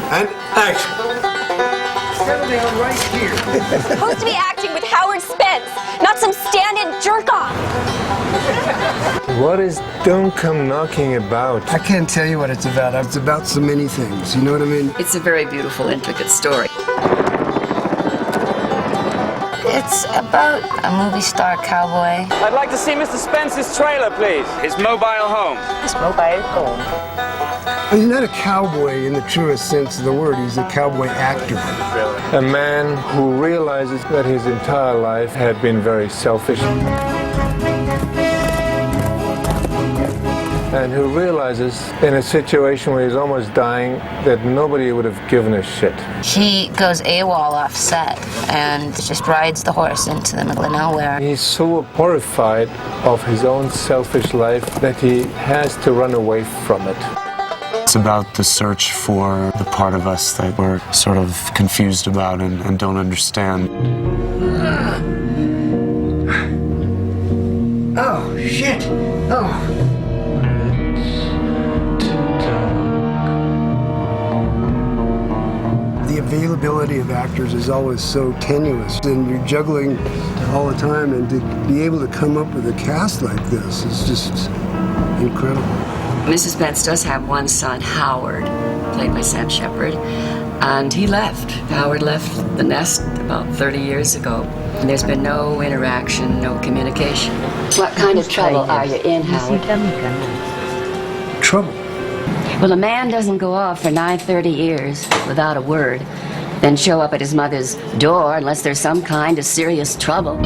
And action. Right here. Supposed to be acting with Howard Spence, not some stand-in jerk-off. What is Don't Come Knocking about? I can't tell you what it's about. It's about so many things. You know what I mean? It's a very beautiful, intricate story. It's about a movie star cowboy. I'd like to see Mr. Spence's trailer, please. His mobile home. His mobile home. He's not a cowboy in the truest sense of the word. He's a cowboy actor. A man who realizes that his entire life had been very selfish. And who realizes in a situation where he's almost dying that nobody would have given a shit. He goes AWOL off set and just rides the horse into the middle of nowhere. He's so horrified of his own selfish life that he has to run away from it. It's about the search for the part of us that we're sort of confused about and don't understand. Oh, shit. Oh. The availability of actors is always so tenuous, and you're juggling all the time, and to be able to come up with a cast like this is just incredible. Mrs. Spence does have one son, Howard, played by Sam Shepard, and he left. Howard left the nest about 30 years ago. And there's been no interaction, no communication. What kind of trouble are you in, Howard? Trouble. Well, a man doesn't go off for 30 years without a word, then show up at his mother's door unless there's some kind of serious trouble.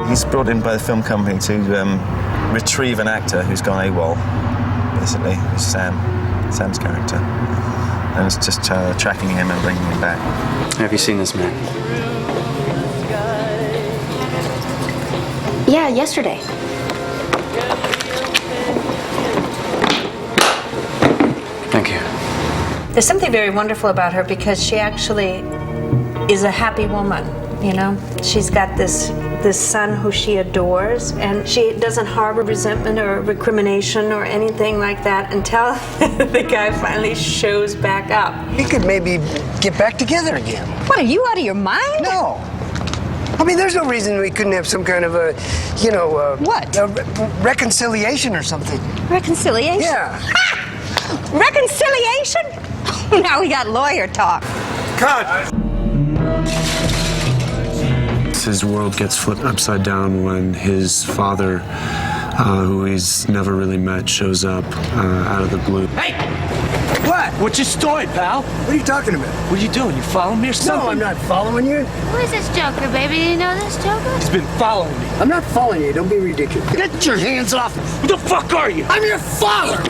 He's brought in by the film company to retrieve an actor who's gone AWOL, basically, who's Sam's character. And it's just tracking him and bringing him back. Have you seen this man? Yeah, yesterday. Thank you. There's something very wonderful about her because she actually is a happy woman, you know? She's got this son who she adores, and she doesn't harbor resentment or recrimination or anything like that until the guy finally shows back up. We could maybe get back together again. What, are you out of your mind? No. I mean, there's no reason we couldn't have some kind of a, you know, What? A reconciliation or something. Reconciliation? Yeah. Reconciliation? Now we got lawyer talk. Cut! His world gets flipped upside down when his father, who he's never really met, shows up out of the blue. Hey! What? What's your story, pal? What are you talking about? What are you doing? You following me or something? No, I'm not following you. Who is this Joker, baby? Do you know this Joker? He's been following me. I'm not following you. Don't be ridiculous. Get your hands off me. Who the fuck are you? I'm your father.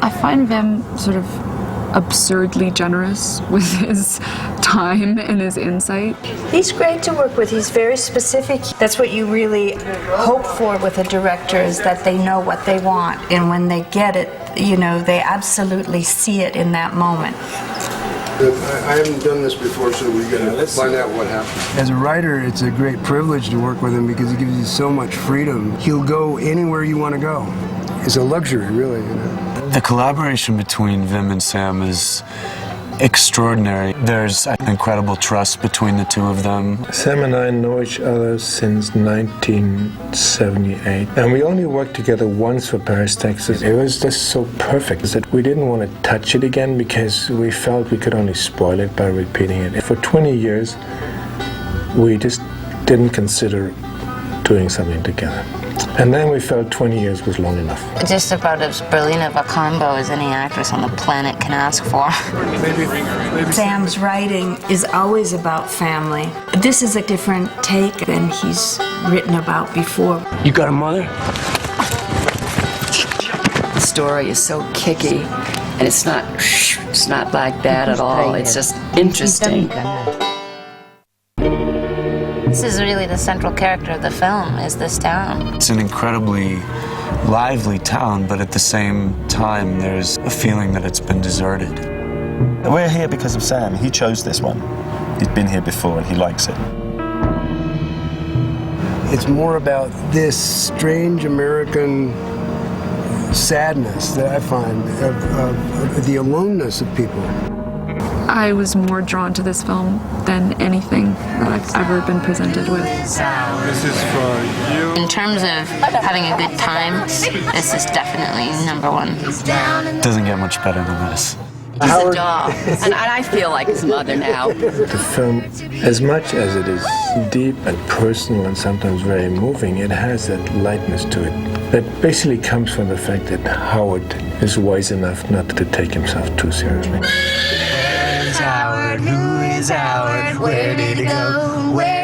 I find Vim sort of absurdly generous with his time and his insight. He's great to work with. He's very specific. That's what you really hope for with a director, is that they know what they want. And when they get it, you know, they absolutely see it in that moment. I haven't done this before, so we're going to find out what happens. As a writer, it's a great privilege to work with him because he gives you so much freedom. He'll go anywhere you want to go. It's a luxury, really, you know. The collaboration between Vim and Sam is extraordinary. There's incredible trust between the two of them. Sam and I know each other since 1978, and we only worked together once for Paris, Texas. It was just so perfect that we didn't want to touch it again because we felt we could only spoil it by repeating it. For 20 years, we just didn't consider doing something together. And then we felt 20 years was long enough. Just about as brilliant of a combo as any actress on the planet can ask for. Maybe Sam's writing is always about family. This is a different take than he's written about before. You got a mother? The story is so kicky, and it's not like that at all. It's just interesting. This is really the central character of the film, is this town. It's an incredibly lively town, but at the same time, there's a feeling that it's been deserted. We're here because of Sam. He chose this one. He's been here before and he likes it. It's more about this strange American sadness that I find of the aloneness of people. I was more drawn to this film than anything that I've ever been presented with. This is for you. In terms of having a good time, this is definitely number one. It doesn't get much better than this. He's a doll, and I feel like his mother now. The film, as much as it is deep and personal and sometimes very moving, it has that lightness to it that basically comes from the fact that Howard is wise enough not to take himself too seriously. Howard, who is Howard? Where did he go? Where